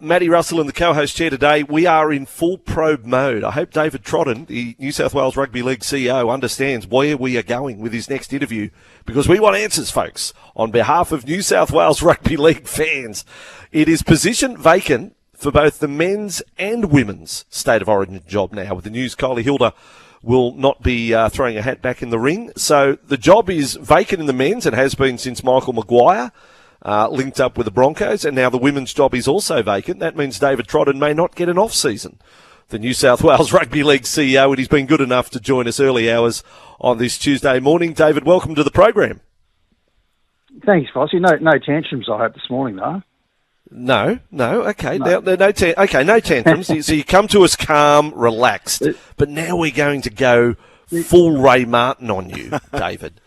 Matty Russell and the co-host chair today. We are in full probe mode. I hope David Trodden, the New South Wales Rugby League CEO, understands where we are going with his next interview, because we want answers, folks, on behalf of New South Wales Rugby League fans. It is position vacant for both the men's and women's State of Origin job now. With the news, Kylie Hilda will not be throwing a hat back in the ring. So the job is vacant in the men's and has been since Michael Maguire linked up with the Broncos, and now the women's job is also vacant. That means David Trodden may not get an off-season. The New South Wales Rugby League CEO, and he's been good enough to join us early hours on this Tuesday morning. David, welcome to the program. Thanks, Vossy. No tantrums, I hope, this morning, though. No. Okay. No tantrums. So you come to us calm, relaxed, but now we're going to go full Ray Martin on you, David.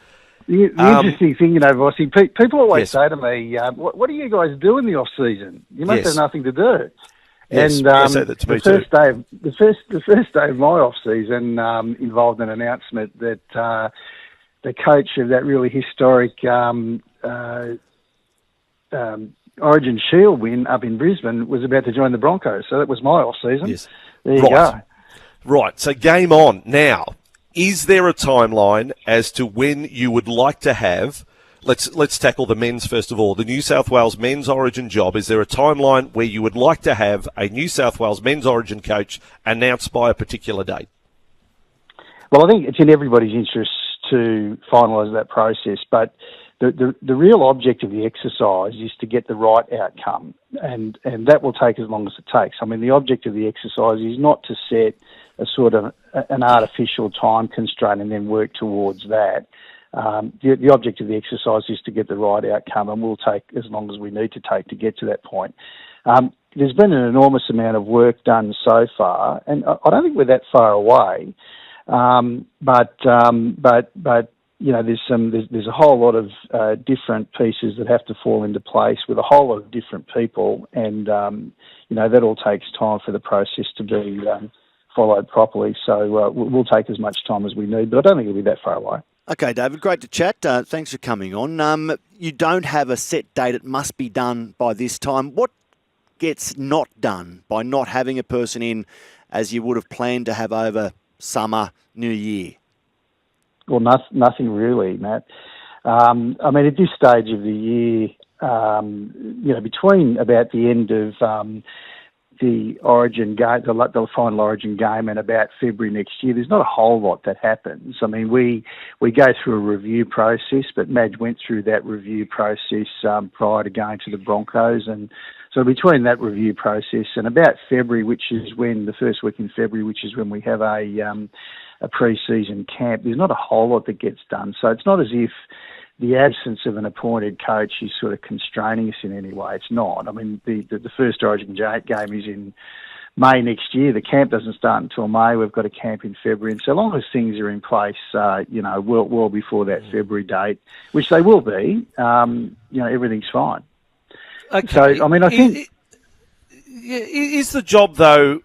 The interesting thing, Vossy, people always say to me, what do you guys do in the off-season? You must have nothing to do. Yes, and I say that to me too. The first day of my off-season involved an announcement that the coach of that really historic Origin Shield win up in Brisbane was about to join the Broncos. So that was my off-season. Yes. There you go. Right, so game on. Now, is there a timeline as to when you would like to have, let's tackle the men's first of all, the New South Wales men's Origin job? Is there a timeline where you would like to have a New South Wales men's Origin coach announced by a particular date? Well, I think it's in everybody's interest to finalise that process, but the real object of the exercise is to get the right outcome, and that will take as long as it takes. I mean, the object of the exercise is not to set a sort of an artificial time constraint and then work towards that. The object of the exercise is to get the right outcome, and we'll take as long as we need to take to get to that point. There's been an enormous amount of work done so far, and I don't think we're that far away. But there's a whole lot of different pieces that have to fall into place with a whole lot of different people, and that all takes time for the process to be followed properly. So we'll take as much time as we need, but I don't think it'll be that far away. Okay, David, great to chat. Thanks for coming on. You don't have a set date. It must be done by this time. What gets not done by not having a person in as you would have planned to have over summer, New Year? Well, nothing really, Matt. I mean, at this stage of the year, between about the end of the Origin game, the final Origin game, and about February next year, there's not a whole lot that happens. I mean, we go through a review process, but Madge went through that review process prior to going to the Broncos, and so between that review process and about February, which is when the first week in February, which is when we have a pre-season camp, there's not a whole lot that gets done. So it's not as if the absence of an appointed coach is sort of constraining us in any way. It's not. I mean, the first Origin game is in May next year. The camp doesn't start until May. We've got a camp in February. And so long as things are in place, well before that February date, which they will be, everything's fine. Okay. So, I mean, I think... Is the job, though,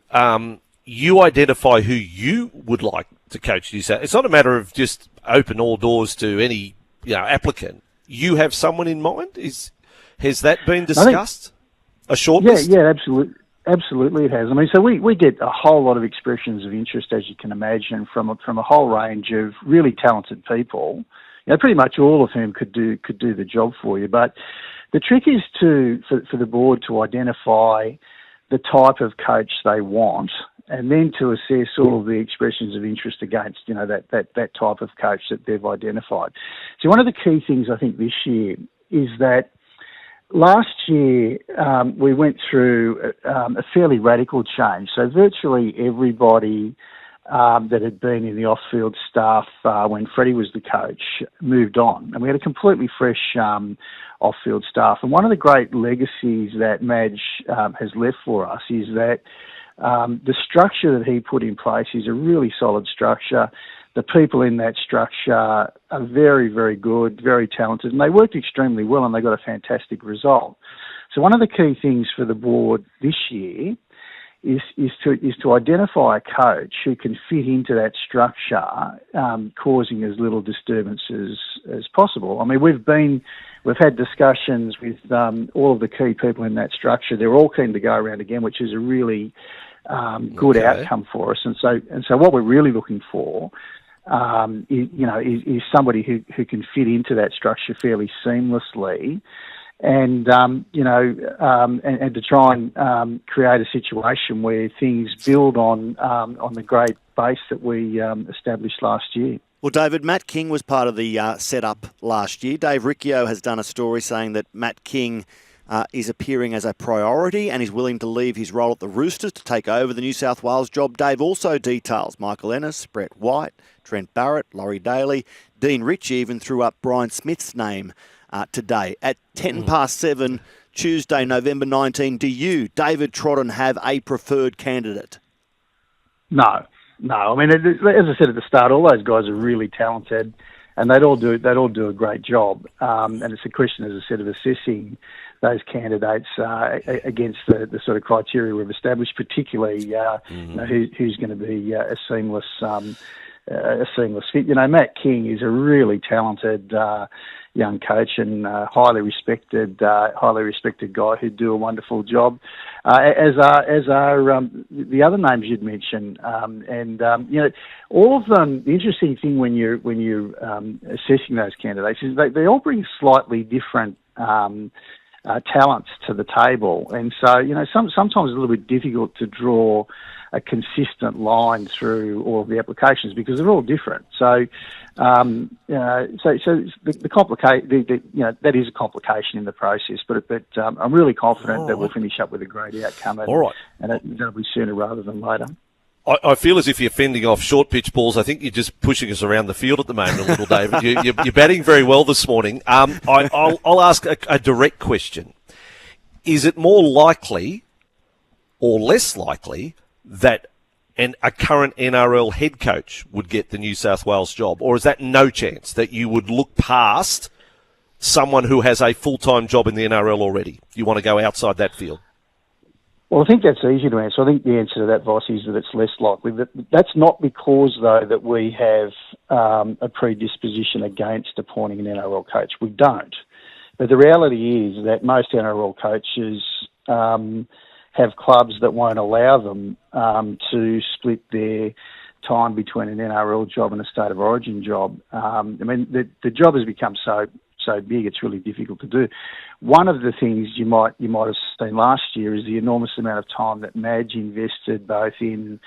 you identify who you would like to coach you? It's not a matter of just open all doors to any applicant. You have someone in mind? Has that been discussed? A shortlist? Yeah, absolutely it has. I mean, so we get a whole lot of expressions of interest, as you can imagine, from a whole range of really talented people. Pretty much all of whom could do the job for you. But the trick is for the board to identify the type of coach they want, and then to assess all of the expressions of interest against, that type of coach that they've identified. So one of the key things I think this year is that last year we went through a fairly radical change. So virtually everybody that had been in the off-field staff when Freddie was the coach moved on, and we had a completely fresh off-field staff. And one of the great legacies that Madge has left for us is that the structure that he put in place is a really solid structure. The people in that structure are very, very good, very talented, and they worked extremely well, and they got a fantastic result. So one of the key things for the board this year is to identify a coach who can fit into that structure, causing as little disturbance as possible. I mean, we've had discussions with all of the key people in that structure. They're all keen to go around again, which is a really good outcome for us. And so what we're really looking for is somebody who can fit into that structure fairly seamlessly, and to try and create a situation where things build on the great base that we established last year. Well, David, Matt King was part of the setup last year. Dave Riccio has done a story saying that Matt King is appearing as a priority and is willing to leave his role at the Roosters to take over the New South Wales job. Dave also details Michael Ennis, Brett White, Trent Barrett, Laurie Daly, Dean Ritchie even threw up Brian Smith's name today. At 7:10 Tuesday, November 19, do you, David Trodden, have a preferred candidate? No. I mean, as I said at the start, all those guys are really talented, and they'd all do a great job. And it's a question, as I said, of assessing those candidates against the sort of criteria we've established, particularly who's going to be a seamless fit. Matt King is a really talented young coach and highly respected guy who'd do a wonderful job, as are the other names you'd mentioned, all of them. The interesting thing when you're assessing those candidates is they all bring slightly different talents to the table, and so sometimes it's a little bit difficult to draw a consistent line through all of the applications because they're all different. So, that is a complication in the process. But I'm really confident that we'll finish up with a great outcome, and it'll be sooner rather than later. I feel as if you're fending off short pitch balls. I think you're just pushing us around the field at the moment a little, David. You're batting very well this morning. I'll ask a direct question. Is it more likely or less likely that a current NRL head coach would get the New South Wales job? Or is that no chance that you would look past someone who has a full-time job in the NRL already? You want to go outside that field? Well, I think that's easy to answer. I think the answer to that, Vossy, is that it's less likely. That's not because, though, that we have a predisposition against appointing an NRL coach. We don't. But the reality is that most NRL coaches have clubs that won't allow them to split their time between an NRL job and a state of origin job. The job has become so big, it's really difficult to do. One of the things you might have seen last year is the enormous amount of time that Madge invested both in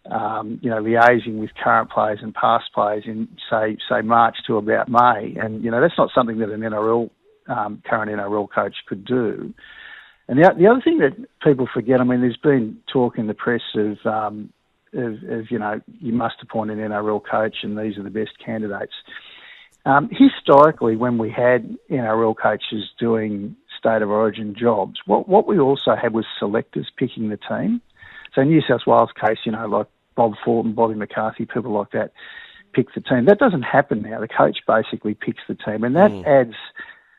liaising with current players and past players in say March to about May, and that's not something that an current NRL coach could do. And the other thing that people forget, there's been talk in the press of you must appoint an NRL coach and these are the best candidates. Historically, when we had NRL coaches doing state of origin jobs, what we also had was selectors picking the team. So in New South Wales case, like Bob Fulton, Bobby McCarthy, people like that pick the team. That doesn't happen now. The coach basically picks the team, and that adds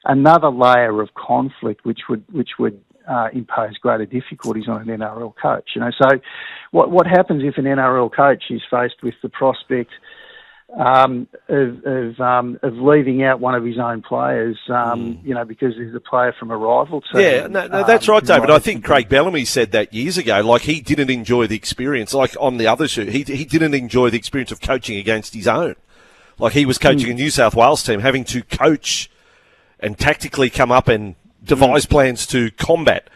another layer of conflict, which would impose greater difficulties on an NRL coach. So what happens if an NRL coach is faced with the prospect of leaving out one of his own players, because he's a player from a rival team? Yeah, no, that's right, David. I think Craig Bellamy said that years ago. Like, he didn't enjoy the experience. Like on the other shoe, he didn't enjoy the experience of coaching against his own. Like, he was coaching a New South Wales team, having to coach and tactically come up and devise plans to combat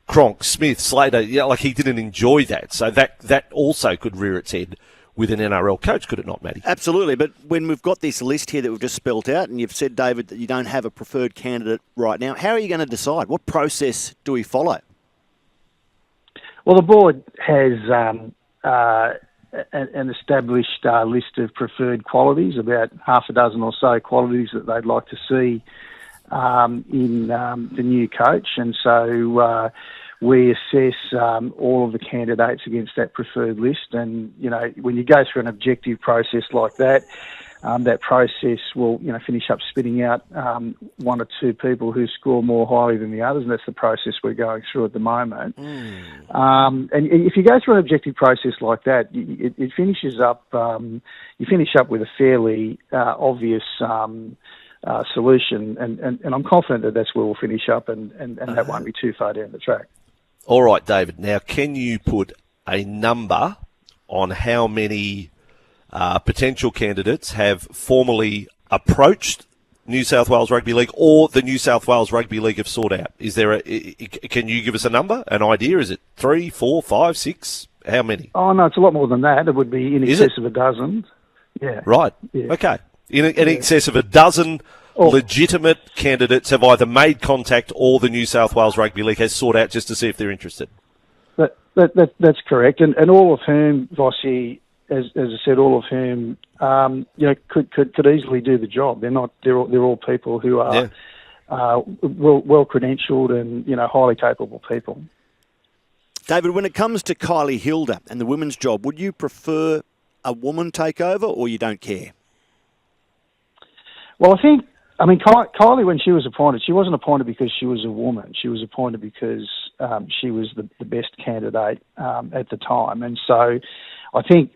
Cronk, Smith, Slater. Yeah, like, he didn't enjoy that. So that also could rear its head with an NRL coach, could it not, Matty? Absolutely, but when we've got this list here that we've just spelt out, and you've said, David, that you don't have a preferred candidate right now, how are you going to decide? What process do we follow? Well, the board has an established list of preferred qualities, about half a dozen or so qualities that they'd like to see in the new coach, and so we assess all of the candidates against that preferred list. And when you go through an objective process like that, that process will, finish up spitting out one or two people who score more highly than the others, and that's the process we're going through at the moment. And if you go through an objective process like that, it finishes up. You finish up with a fairly obvious solution, and I'm confident that that's where we'll finish up, and that won't be too far down the track. All right, David. Now, can you put a number on how many potential candidates have formally approached New South Wales Rugby League or the New South Wales Rugby League have sought out? Is there can you give us a number, an idea? Is it 3, 4, 5, 6? How many? Oh, no, it's a lot more than that. It would be in excess of a dozen. Yeah. Right. Yeah. Okay. In excess of a dozen legitimate candidates have either made contact or the New South Wales Rugby League has sought out just to see if they're interested. That's correct. And all of whom, Vossy, as I said, all of whom, could easily do the job. They're all people who are well credentialed and highly capable people. David, when it comes to Kylie Hilda and the women's job, would you prefer a woman take over, or you don't care? Well, Kylie, when she was appointed, she wasn't appointed because she was a woman. She was appointed because she was the best candidate at the time, and so. I think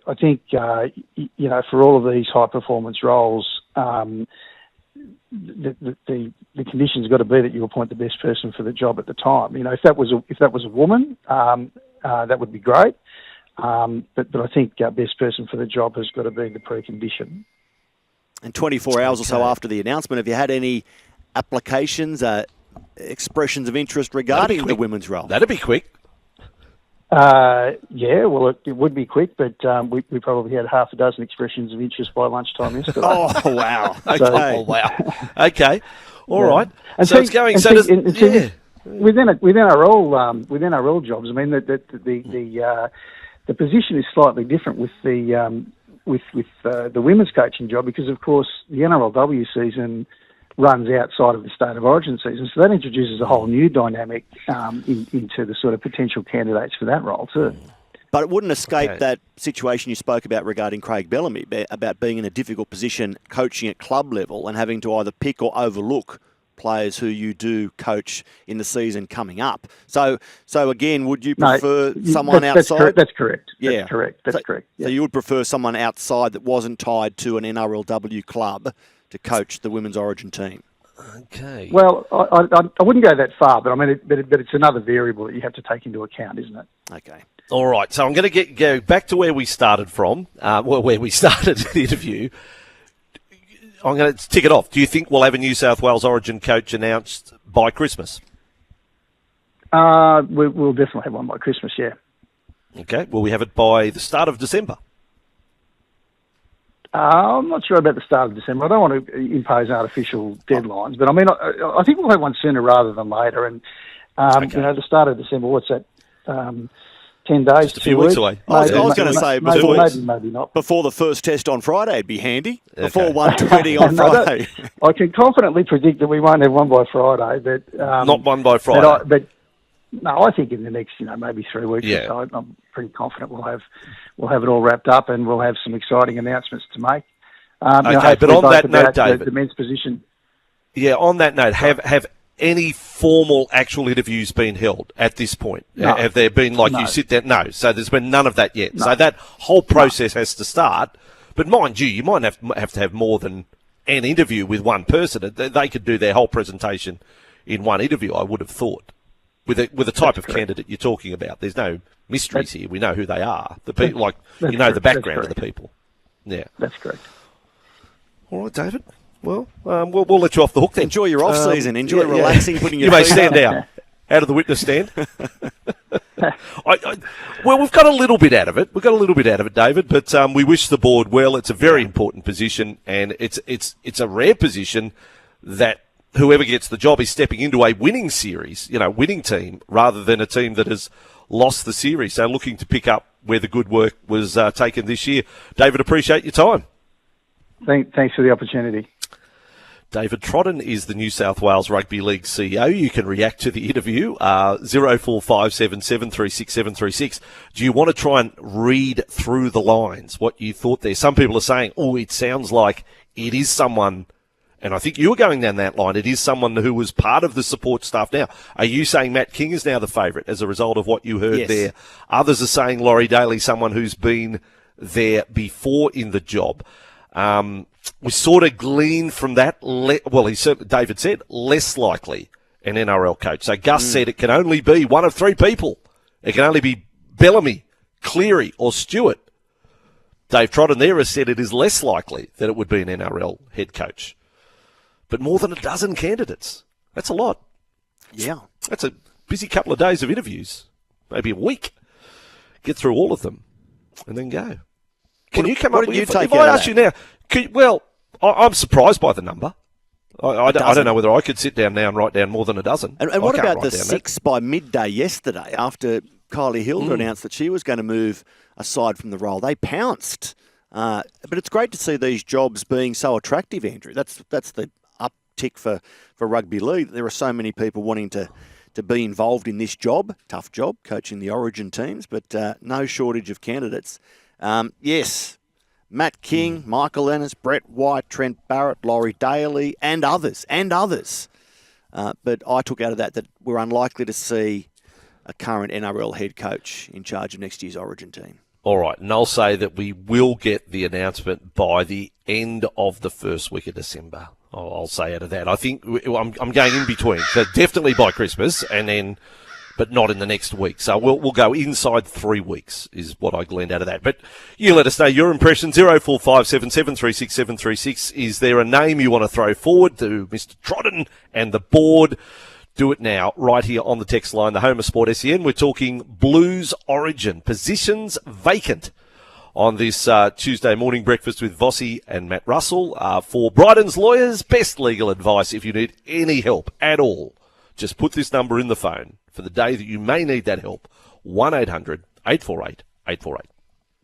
for all of these high performance roles, the condition's got to be that you appoint the best person for the job at the time. If that was a woman, that would be great. But I think best person for the job has got to be the precondition. And 24 hours or so after the announcement, have you had any applications, expressions of interest regarding the women's role? That'd be quick. It would be quick, but we probably had half a dozen expressions of interest by lunchtime yesterday. Oh, wow. Okay. All right. And so it's going. Within our all jobs, the position is slightly different with the women's coaching job because, of course, the NRLW season runs outside of the State of Origin season. So that introduces a whole new dynamic into the sort of potential candidates for that role too. But it wouldn't escape that situation you spoke about regarding Craig Bellamy, about being in a difficult position coaching at club level and having to either pick or overlook players who you do coach in the season coming up. So again, would you prefer someone outside? That's correct. Yeah. That's correct. That's correct. Yeah. So you would prefer someone outside that wasn't tied to an NRLW club to coach the women's Origin team? Okay. Well, I wouldn't go that far, but it's another variable that you have to take into account, isn't it? Okay. All right. So I'm going to go back to where we started from, where we started the interview. I'm going to tick it off. Do you think we'll have a New South Wales Origin coach announced by Christmas? We'll definitely have one by Christmas, yeah. Okay. Will we have it by the start of December? I'm not sure about the start of December. I don't want to impose artificial deadlines, but I think we'll have one sooner rather than later. And the start of December, what's that? 10 days, just a few weeks away. I was going to say maybe not. Before the first test on Friday, it'd be handy. Before 1:20 on Friday. I can confidently predict that we won't have one by Friday, but not one by Friday. No, I think in the next, maybe 3 weeks or so, I'm pretty confident we'll have it all wrapped up and we'll have some exciting announcements to make. But on that note, David, the men's position. Yeah, on that note, have any formal actual interviews been held at this point? No. Have there been you sit there? No, so there's been none of that yet. No. So that whole process has to start. But mind you might have to have more than an interview with one person. They could do their whole presentation in one interview, I would have thought. With the type of candidate you're talking about, there's no mysteries here. We know who they are. The people, the background of the people. Yeah, that's correct. All right, David. Well, we'll let you off the hook then. Enjoy your off season. Enjoy relaxing, putting your feet up. You may stand out of the witness stand. Well, we've got a little bit out of it. David. But we wish the board well. It's a very important position, and it's a rare position that whoever gets the job is stepping into a winning series, winning team, rather than a team that has lost the series. So looking to pick up where the good work was taken this year. David, appreciate your time. Thanks for the opportunity. David Trodden is the New South Wales Rugby League CEO. You can react to the interview, 0457 736 736. Do you want to try and read through the lines, what you thought there? Some people are saying, oh, it sounds like it is someone, and I think you were going down that line, it is someone who was part of the support staff now. Are you saying Matt King is now the favourite as a result of what you heard there? Others are saying Laurie Daly, someone who's been there before in the job. We sort of glean from that, David said, less likely an NRL coach. So Gus said it can only be one of three people. It can only be Bellamy, Cleary or Stewart. Dave Trodden there has said it is less likely that it would be an NRL head coach. But more than a dozen candidates. That's a lot. Yeah. That's a busy couple of days of interviews, maybe a week. Get through all of them and then go. Can you come up with, if I ask you now, I'm surprised by the number. I don't know whether I could sit down now and write down more than a dozen. And what about the 6 by midday yesterday after Kylie Hilda announced that she was going to move aside from the role? They pounced. But it's great to see these jobs being so attractive, Andrew. That's the uptick for rugby league. There are so many people wanting to be involved in this job. Tough job, coaching the Origin teams, but no shortage of candidates. Yes, Matt King, Michael Ennis, Brett White, Trent Barrett, Laurie Daly, and others. But I took out of that we're unlikely to see a current NRL head coach in charge of next year's Origin team. All right, and I'll say that we will get the announcement by the end of the first week of December. I'll say out of that. I think I'm going in between. So definitely by Christmas, but not in the next week. So we'll go inside 3 weeks is what I gleaned out of that. But you let us know your impression. 0457 736 736. Is there a name you want to throw forward to Mr. Trodden and the board? Do it now, right here on the text line, the home of Sport SEN. We're talking Blues Origin, positions vacant on this Tuesday morning breakfast with Vossy and Matt Russell. For Bryden's Lawyers, best legal advice if you need any help at all. Just put this number in the phone for the day that you may need that help, 1-800-848-848.